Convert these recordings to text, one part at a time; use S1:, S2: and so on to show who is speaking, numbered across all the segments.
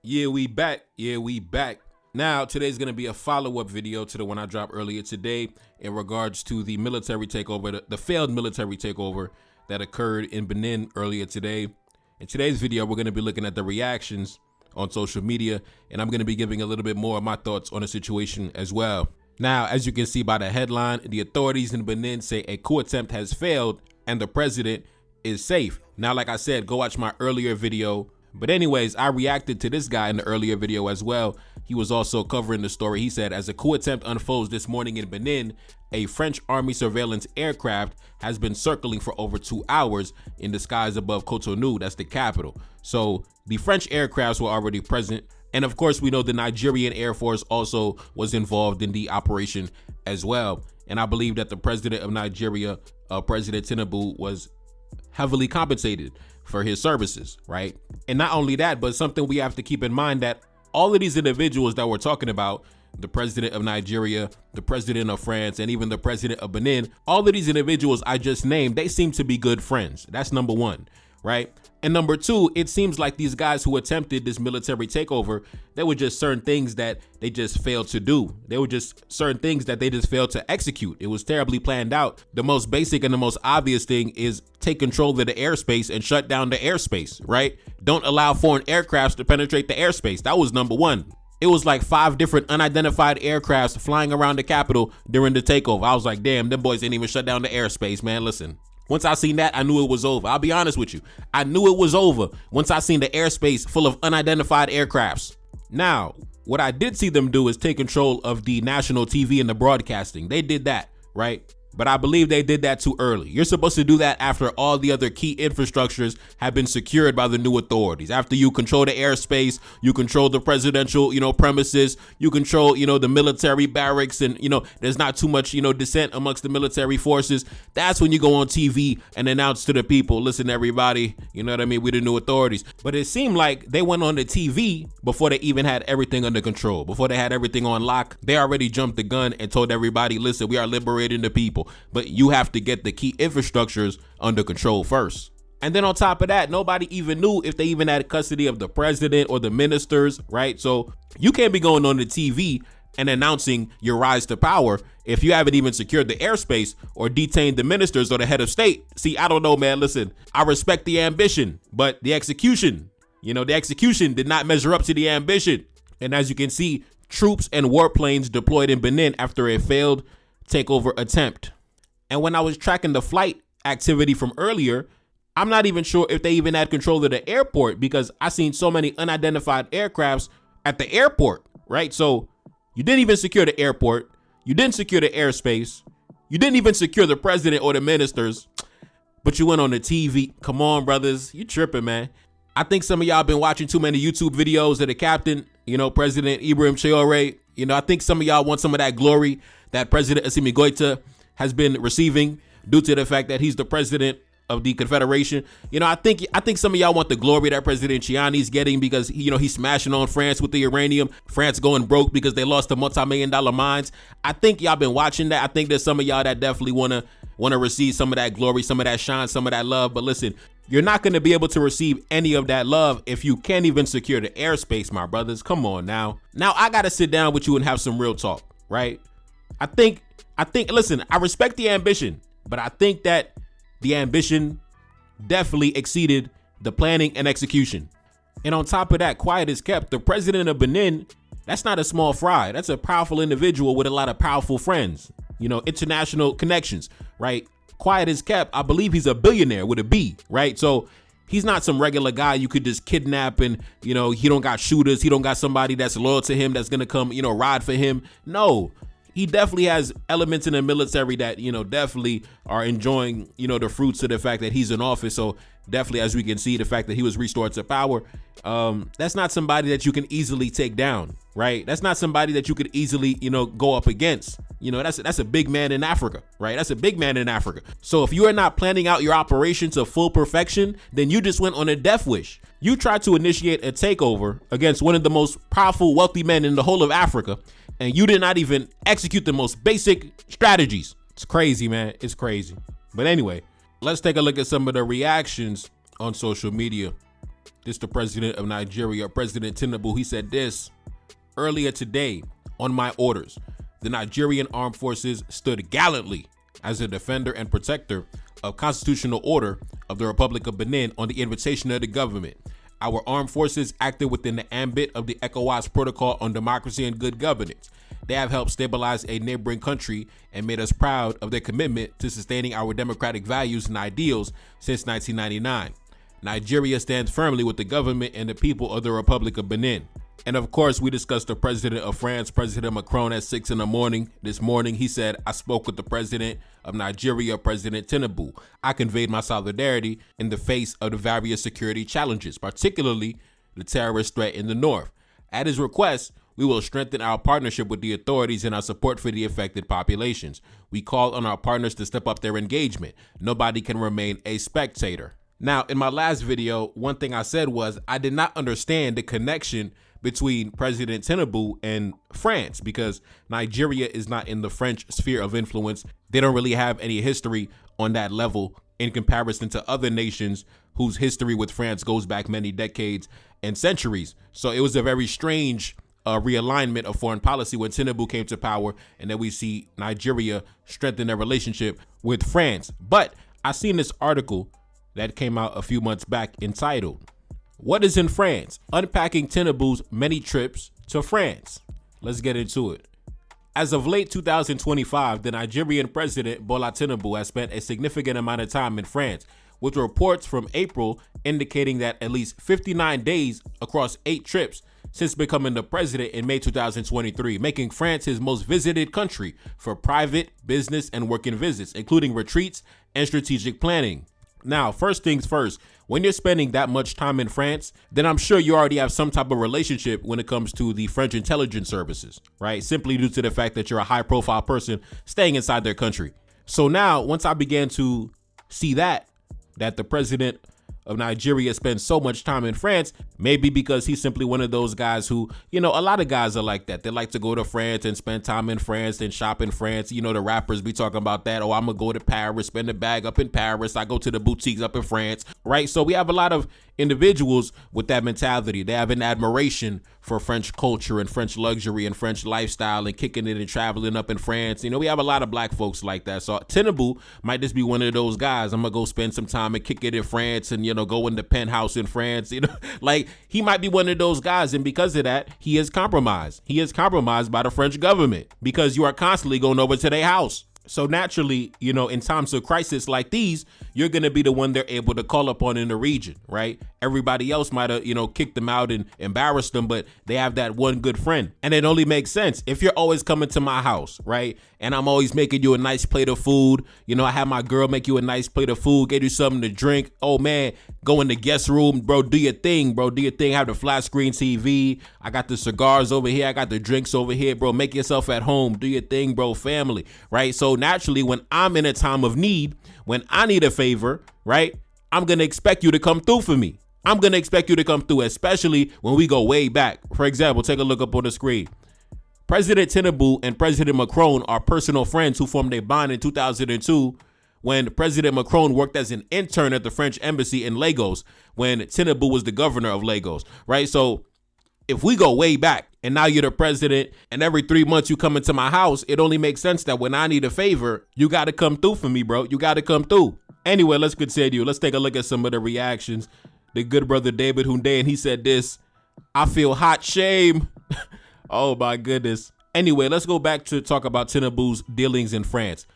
S1: Yeah, we back. Now, today's going to be a follow-up video to the one I dropped earlier today in regards to the military takeover, the failed military takeover that occurred in Benin earlier today. In today's video, we're going to be looking at the reactions on social media, and I'm going to be giving a little bit more of my thoughts on the situation as well. Now, as you can see by the headline, the authorities in Benin say a coup attempt has failed and the president is safe. Now, like I said, go watch my earlier video. But anyways, I reacted to this guy in the earlier video as well. He was also covering the story. He said, as a coup attempt unfolds this morning in Benin, a French army surveillance aircraft has been circling for over 2 hours in the skies above Cotonou, that's the capital. So the French aircrafts were already present. And of course, we know the Nigerian Air Force also was involved in the operation as well. And I believe that the president of Nigeria, President Tinubu, was heavily compensated for his services, right? And not only that, but something we have to keep in mind that all of these individuals that we're talking about, the president of Nigeria, the president of France, and even the president of Benin, all of these individuals I just named, they seem to be good friends. That's number one, right? And number two, it seems like these guys who attempted this military takeover, there were just certain things that they just failed to do. There were just certain things that they just failed to execute. It was terribly planned out. The most basic and the most obvious thing is take control of the airspace and shut down the airspace, right? Don't allow foreign aircrafts to penetrate the airspace. That was number one. It was like 5 different unidentified aircrafts flying around the capital during the takeover. I was like, damn, them boys didn't even shut down the airspace, man. Listen. Once I seen that, I knew it was over. I'll be honest with you. I knew it was over once I seen the airspace full of unidentified aircrafts. Now, what I did see them do is take control of the national TV and the broadcasting. They did that, right? But I believe they did that too early. You're supposed to do that after all the other key infrastructures have been secured by the new authorities. After you control the airspace, you control the presidential, premises, you control, the military barracks, and, there's not too much, dissent amongst the military forces. That's when you go on TV and announce to the people, listen, everybody, you know what I mean? We're the new authorities. But it seemed like they went on the TV before they even had everything under control, before they had everything on lock. They already jumped the gun and told everybody, listen, we are liberating the people. But you have to get the key infrastructures under control first. And then on top of that, nobody even knew if they even had custody of the president or the ministers, right? So you can't be going on the TV and announcing your rise to power if you haven't even secured the airspace or detained the ministers or the head of state. See, I don't know, man. Listen, I respect the ambition, but the execution, the execution did not measure up to the ambition. And as you can see, troops and warplanes deployed in Benin after a failed takeover attempt. And when I was tracking the flight activity from earlier, I'm not even sure if they even had control of the airport because I seen so many unidentified aircrafts at the airport, right? So you didn't even secure the airport. You didn't secure the airspace. You didn't even secure the president or the ministers, but you went on the TV. Come on, brothers. You tripping, man. I think some of y'all been watching too many YouTube videos of the captain, President Ibrahim Traore. I think some of y'all want some of that glory that President Assimi Goïta has been receiving due to the fact that he's the president of the Confederation. I think some of y'all want the glory that President Chiani's getting because, he's smashing on France with the uranium. France going broke because they lost the multi-million-dollar mines. I think y'all been watching that. I think there's some of y'all that definitely want to receive some of that glory, some of that shine, some of that love. But listen, you're not going to be able to receive any of that love if you can't even secure the airspace, my brothers. Come on now. Now I got to sit down with you and have some real talk, right? I think, listen, I respect the ambition, but I think that the ambition definitely exceeded the planning and execution. And on top of that, quiet is kept. The president of Benin, that's not a small fry. That's a powerful individual with a lot of powerful friends, international connections, right? Quiet is kept. I believe he's a billionaire with a B, right? So he's not some regular guy you could just kidnap and, he don't got shooters. He don't got somebody that's loyal to him that's going to come, ride for him. No. He definitely has elements in the military that, definitely are enjoying, the fruits of the fact that he's in office. So definitely, as we can see, the fact that he was restored to power, that's not somebody that you can easily take down, right? That's not somebody that you could easily, go up against. That's a big man in Africa, right? That's a big man in Africa. So if you are not planning out your operation to full perfection, then you just went on a death wish. You tried to initiate a takeover against one of the most powerful, wealthy men in the whole of Africa, and you did not even execute the most basic strategies. It's crazy, man. It's crazy. But anyway, let's take a look at some of the reactions on social media. This the president of Nigeria, President Tinubu. He said this earlier today: on my orders, the Nigerian armed forces stood gallantly as a defender and protector of constitutional order of the Republic of Benin on the invitation of the government. Our armed forces acted within the ambit of the ECOWAS Protocol on Democracy and Good Governance. They have helped stabilize a neighboring country and made us proud of their commitment to sustaining our democratic values and ideals since 1999. Nigeria stands firmly with the government and the people of the Republic of Benin. And of course, we discussed the president of France, President Macron, at 6 in the morning. This morning, he said, I spoke with the president of Nigeria, President Tinubu. I conveyed my solidarity in the face of the various security challenges, particularly the terrorist threat in the north. At his request, we will strengthen our partnership with the authorities and our support for the affected populations. We call on our partners to step up their engagement. Nobody can remain a spectator. Now, in my last video, one thing I said was I did not understand the connection between President Tinubu and France, because Nigeria is not in the French sphere of influence. They don't really have any history on that level in comparison to other nations whose history with France goes back many decades and centuries. So it was a very strange realignment of foreign policy when Tinubu came to power, and then we see Nigeria strengthen their relationship with France. But I seen this article that came out a few months back entitled, "What is in France? Unpacking Tinubu's many trips to France." Let's get into it. As of late 2025, the Nigerian president Bola Tinubu has spent a significant amount of time in France, with reports from April indicating that at least 59 days across 8 trips since becoming the president in May 2023, making France his most visited country for private, business, and working visits, including retreats and strategic planning. Now, first things first, when you're spending that much time in France, then I'm sure you already have some type of relationship when it comes to the French intelligence services, right? Simply due to the fact that you're a high profile person staying inside their country. So now, once I began to see that the president of Nigeria spends so much time in France, maybe because he's simply one of those guys who, a lot of guys are like that. They like to go to France and spend time in France and shop in France. The rappers be talking about that. Oh, I'm going to go to Paris, spend a bag up in Paris. I go to the boutiques up in France, right? So we have a lot of individuals with that mentality. They have an admiration for French culture and French luxury and French lifestyle and kicking it and traveling up in France. We have a lot of black folks like that. So Tinubu might just be one of those guys. I'm going to go spend some time and kick it in France and, go in the penthouse in France. Like he might be one of those guys. And because of that, he is compromised. He is compromised by the French government because you are constantly going over to their house. So naturally, in times of crisis like these, you're going to be the one they're able to call upon in the region, right? Everybody else might have, kicked them out and embarrassed them, but they have that one good friend. And it only makes sense if you're always coming to my house, right? And I'm always making you a nice plate of food. I have my girl make you a nice plate of food, get you something to drink. Oh man, go in the guest room, bro. Do your thing, bro. Do your thing. Have the flat screen TV. I got the cigars over here. I got the drinks over here, bro. Make yourself at home. Do your thing, bro. Family, right? So naturally, when I'm in a time of need, when I need a favor, right, I'm going to expect you to come through for me. I'm going to expect you to come through, especially when we go way back. For example, take a look up on the screen. President Tinubu and President Macron are personal friends who formed a bond in 2002 when President Macron worked as an intern at the French embassy in Lagos when Tinubu was the governor of Lagos, right? So if we go way back and now you're the president and every 3 months you come into my house, it only makes sense that when I need a favor, you got to come through for me, bro. You got to come through. Anyway, let's continue. Let's take a look at some of the reactions. The good brother David Hunde, and he said this: I feel hot shame. Oh my goodness. Anyway, let's go back to talk about Tinubu's dealings in France.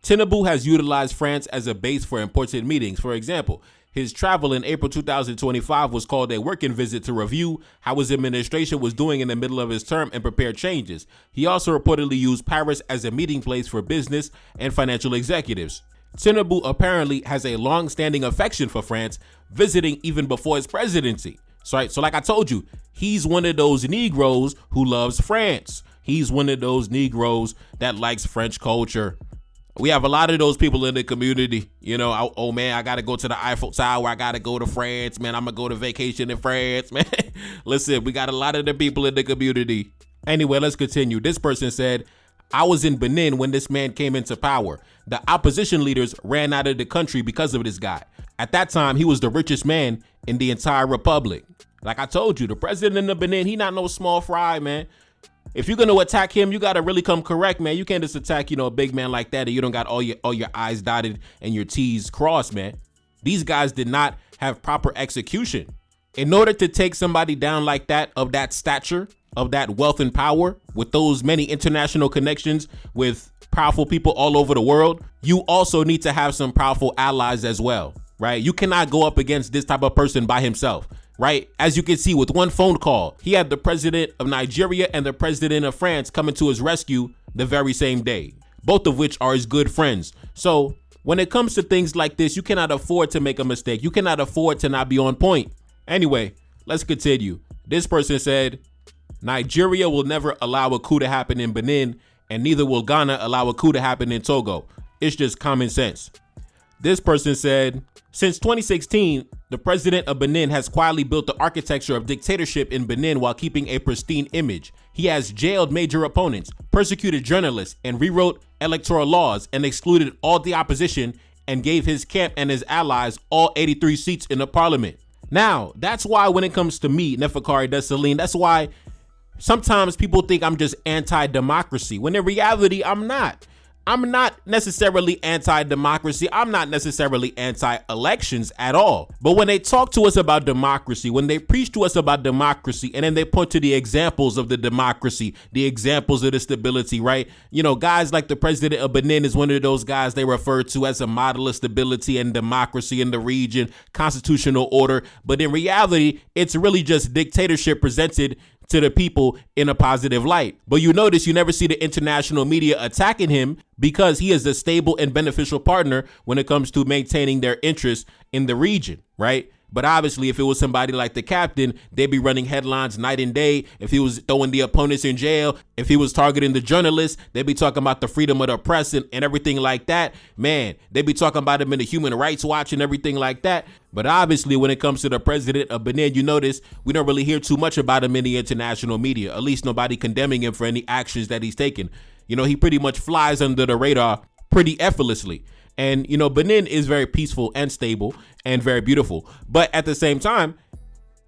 S1: Tinubu has utilized France as a base for important meetings. For example, his travel in April 2025 was called a working visit to review how his administration was doing in the middle of his term and prepare changes. He also reportedly used Paris as a meeting place for business and financial executives. Tinubu apparently has a long-standing affection for France, visiting even before his presidency. So like I told you, he's one of those Negroes who loves France. He's one of those Negroes that likes French culture. We have a lot of those people in the community. Oh man, I got to go to the Eiffel Tower. I got to go to France, man. I'm going to go to vacation in France, man. Listen, we got a lot of the people in the community. Anyway, let's continue. This person said, I was in Benin when this man came into power. The opposition leaders ran out of the country because of this guy. At that time, he was the richest man in the entire republic. Like I told you, the president of Benin, he not no small fry, man. If you're gonna attack him, you gotta really come correct, man. You can't just attack, a big man like that and you don't got all your I's dotted and your T's crossed, man. These guys did not have proper execution. In order to take somebody down like that, of that stature, of that wealth and power, with those many international connections with powerful people all over the world, you also need to have some powerful allies as well, right? You cannot go up against this type of person by himself, right? As you can see, with one phone call, he had the president of Nigeria and the president of France coming to his rescue the very same day, both of which are his good friends. So when it comes to things like this, you cannot afford to make a mistake. You cannot afford to not be on point. Anyway, let's continue. This person said, Nigeria will never allow a coup to happen in Benin, and neither will Ghana allow a coup to happen in Togo. It's just common sense. This person said, since 2016, the president of Benin has quietly built the architecture of dictatorship in Benin while keeping a pristine image. He has jailed major opponents, persecuted journalists, and rewrote electoral laws and excluded all the opposition and gave his camp and his allies all 83 seats in the parliament. Now, that's why when it comes to me, Neferkari Dessalines, that's why sometimes people think I'm just anti-democracy, when in reality, I'm not. I'm not necessarily anti-democracy. I'm not necessarily anti-elections at all. But when they talk to us about democracy, when they preach to us about democracy, and then they point to the examples of the democracy, the examples of the stability, right? Guys like the president of Benin is one of those guys they refer to as a model of stability and democracy in the region, constitutional order. But in reality, it's really just dictatorship presented to the people in a positive light. But you notice you never see the international media attacking him because he is a stable and beneficial partner when it comes to maintaining their interests in the region, right? But obviously, if it was somebody like the captain, they'd be running headlines night and day. If he was throwing the opponents in jail, if he was targeting the journalists, they'd be talking about the freedom of the press and everything like that. Man, they'd be talking about him in the Human Rights Watch and everything like that. But obviously, when it comes to the president of Benin, you notice we don't really hear too much about him in the international media, at least nobody condemning him for any actions that he's taken. He pretty much flies under the radar pretty effortlessly. And, Benin is very peaceful and stable and very beautiful. But at the same time,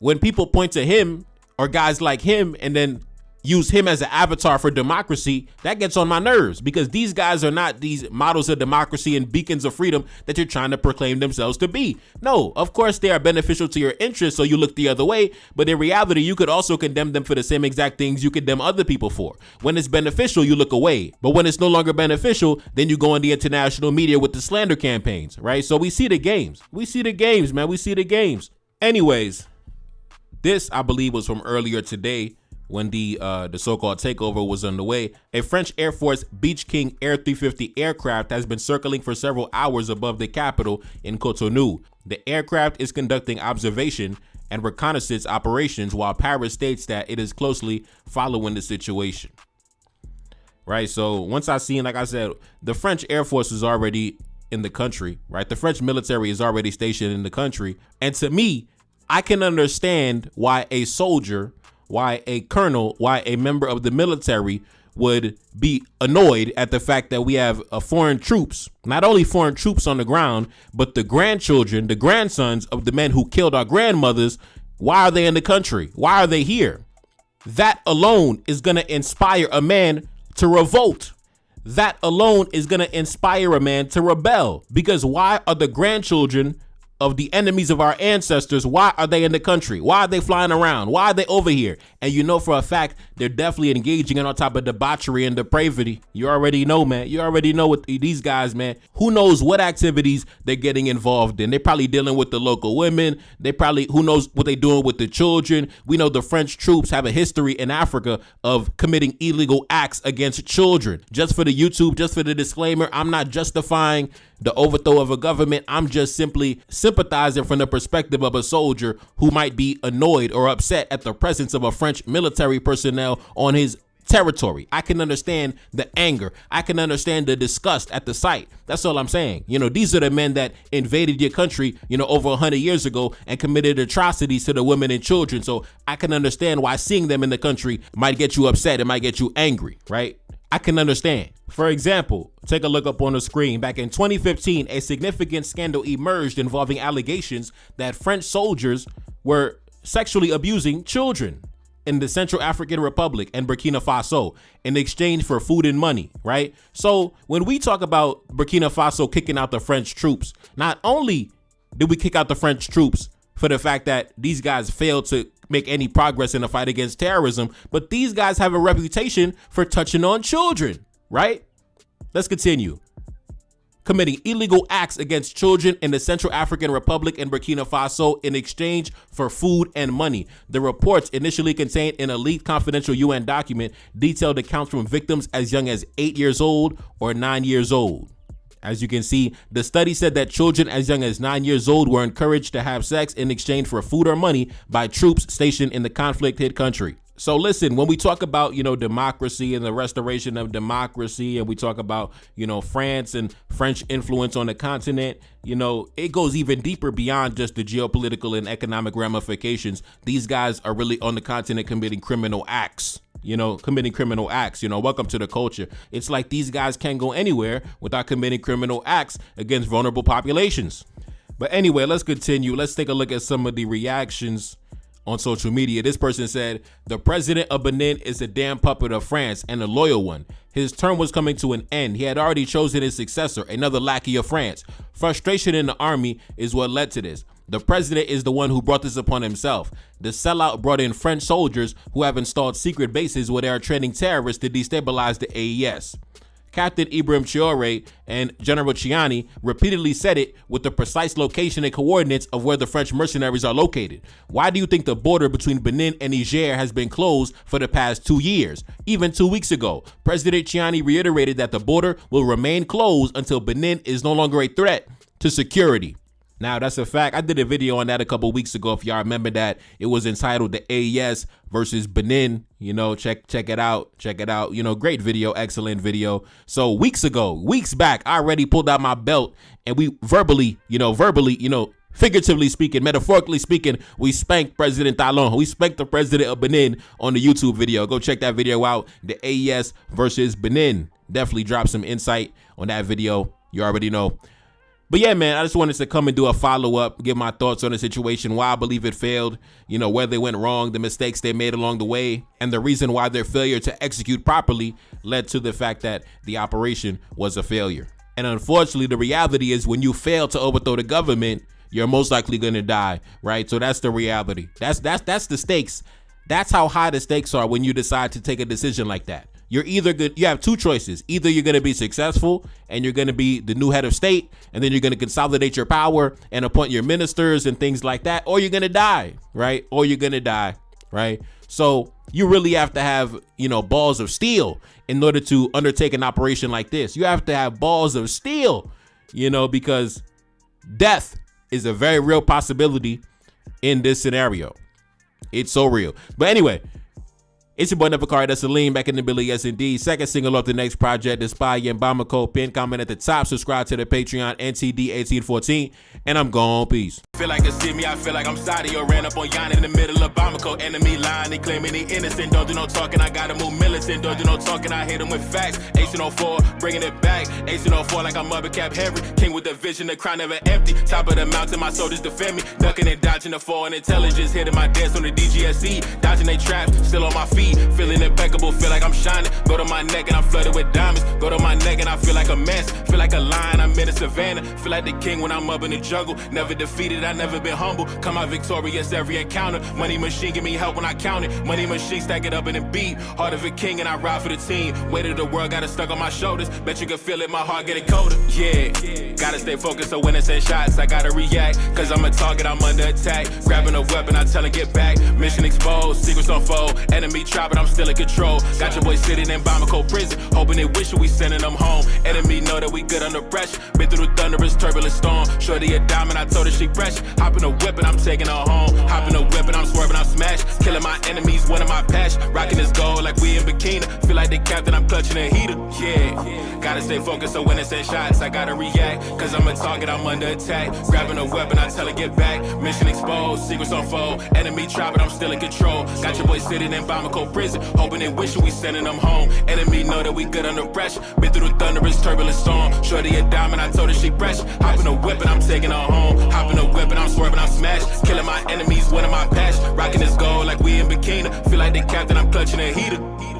S1: when people point to him or guys like him and then use him as an avatar for democracy, that gets on my nerves, because these guys are not these models of democracy and beacons of freedom that you're trying to proclaim themselves to be. No, of course they are beneficial to your interests, so you look the other way. But in reality, you could also condemn them for the same exact things you condemn other people for. When it's beneficial, you look away. But when it's no longer beneficial, then you go on the international media with the slander campaigns, right? So we see the games. We see the games, man. We see the games. Anyways, this, I believe, was from earlier today, when the so-called takeover was underway. A French Air Force Beach King Air 350 aircraft has been circling for several hours above the capital in Cotonou. The aircraft is conducting observation and reconnaissance operations, while Paris states that it is closely following the situation. Right, so once I seen, like I said, the French Air Force is already in the country, right? The French military is already stationed in the country. And to me, I can understand why a soldier, why a colonel, why a member of the military would be annoyed at the fact that we have foreign troops, not only foreign troops on the ground, but the grandchildren, the grandsons of the men who killed our grandmothers. Why are they in the country? Why are they here? That alone is going to inspire a man to revolt. That alone is going to inspire a man to rebel. Because why are the grandchildren of the enemies of our ancestors, why are they in the country? Why are they flying around? Why are they over here? And for a fact, they're definitely engaging in all type of debauchery and depravity. You already know, man. You already know what these guys, man. Who knows what activities they're getting involved in? They're probably dealing with the local women. Who knows what they're doing with the children? We know the French troops have a history in Africa of committing illegal acts against children. Just for the YouTube, just for the disclaimer, I'm not justifying the overthrow of a government. I'm just simply sympathizing from the perspective of a soldier who might be annoyed or upset at the presence of a French military personnel on his territory. I can understand the anger. I can understand the disgust at the sight. That's all I'm saying. These are the men that invaded your country, over 100 years ago and committed atrocities to the women and children. So I can understand why seeing them in the country might get you upset. It might get you angry, right? I can understand. For example, take a look up on the screen. Back in 2015, a significant scandal emerged involving allegations that French soldiers were sexually abusing children in the Central African Republic and Burkina Faso in exchange for food and money, right? So when we talk about Burkina Faso kicking out the French troops, not only did we kick out the French troops for the fact that these guys failed to make any progress in the fight against terrorism, but these guys have a reputation for touching on children, right? Let's continue. Committing illegal acts against children in the Central African Republic and Burkina Faso in exchange for food and money. The reports initially contained an elite confidential UN document detailed accounts from victims as young as 8 years old or 9 years old. As you can see, the study said that children as young as 9 years old were encouraged to have sex in exchange for food or money by troops stationed in the conflict-hit country. So listen, when we talk about, democracy and the restoration of democracy, and we talk about, France and French influence on the continent, it goes even deeper beyond just the geopolitical and economic ramifications. These guys are really on the continent committing criminal acts. Welcome to the culture. It's like these guys can't go anywhere without committing criminal acts against vulnerable populations. But anyway, let's continue. Let's take a look at some of the reactions on social media. This person said, the president of Benin is a damn puppet of France and a loyal one. His term was coming to an end. He had already chosen his successor, another lackey of France. Frustration in the army is what led to this. The president is the one who brought this upon himself. The sellout brought in French soldiers who have installed secret bases where they are training terrorists to destabilize the AES. Captain Ibrahim Traoré and General Chiani repeatedly said it with the precise location and coordinates of where the French mercenaries are located. Why do you think the border between Benin and Niger has been closed for the past 2 years? Even 2 weeks ago, President Chiani reiterated that the border will remain closed until Benin is no longer a threat to security. Now, that's a fact. I did a video on that a couple weeks ago. If y'all remember that, it was entitled The AES versus Benin. Check it out. Check it out. Great video. Excellent video. So weeks back, I already pulled out my belt and we verbally, figuratively speaking, metaphorically speaking, we spanked President Talon. We spanked the president of Benin on the YouTube video. Go check that video out. The AES versus Benin. Definitely drop some insight on that video. You already know. But yeah, man, I just wanted to come and do a follow-up, give my thoughts on the situation, why I believe it failed, where they went wrong, the mistakes they made along the way, and the reason why their failure to execute properly led to the fact that the operation was a failure. And unfortunately, the reality is when you fail to overthrow the government, you're most likely going to die, right? So that's the reality. That's the stakes. That's how high the stakes are when you decide to take a decision like that. You're either good. You have two choices. Either you're going to be successful and you're going to be the new head of state, and then you're going to consolidate your power and appoint your ministers and things like that, or you're going to die, right? So you really have to have, balls of steel in order to undertake an operation like this. You have to have balls of steel, because death is a very real possibility in this scenario. It's so real. But anyway, it's your boy Nevercard. That's Salim back in the Billy. Yes, indeed. Second single off the next project, The Spy and Bamako. Pin comment at the top. Subscribe to the Patreon, NTD1814. And I'm gone. Peace. Feel like they see me. I feel like I'm Saudi or ran up on Yan in the middle of Bamako. Enemy line. They claiming he innocent. Don't do no talking. I got to move militant. Don't do no talking. I hit him with facts. 1804, bringing it back. 1804 like I'm Mother Cap Henry. King with the vision. The crown never empty. Top of the mountain. My soldiers defend me. Ducking and dodging the fall and intelligence. Hitting my dance on the DGSE. Dodging they traps. Still on my feet. Feeling impeccable, feel like I'm shining. Go to my neck and I'm flooded with diamonds. Go to my neck and I feel like a mess. Feel like a lion, I'm in the savannah. Feel like the king when I'm up in the jungle. Never defeated, I never been humble. Come out victorious every encounter. Money machine give me help when I count it. Money machine stack it up in a beat. Heart of a king and I ride for the team. Weight of the world got it stuck on my shoulders. Bet you can feel it, my heart getting colder. Yeah, gotta stay focused so when it's in shots, I gotta react. Cause I'm a target, I'm under attack. Grabbing a weapon, I tell her get back. Mission exposed, secrets unfold. Enemy try, but I'm still in control. Got your boy sitting in Bamako prison, hoping they wish we sending them home. Enemy know that we good under pressure. Been through the thunderous, turbulent storm. Shorty a diamond, I told her she precious. fresh. Hop in the whip and I'm taking her home. Hop in the whip and I'm swerving, I'm smashed. Killing my enemies, winning my patch. Rocking this gold like we in bikini. Feel like the captain, I'm clutching a heater. Yeah, gotta stay focused so when it's in shots, I gotta react. Cause I'm a target, I'm under attack. Grabbing a weapon, I tell her get back. Mission exposed, secrets unfold. Enemy try, but I'm still in control. Got your boy sitting in Bamako prison, hoping and wishing we sending them home. Enemy know that we good under pressure. Been through the thunderous, turbulent storm. Shorty a diamond, I told her she pressure. Hop in the whip and I'm taking her home. Hop in the whip and I'm swerving, I'm smashed. Killing my enemies, winning my patch. Rocking this gold like we in bikini. Feel like the captain, I'm clutching a heater.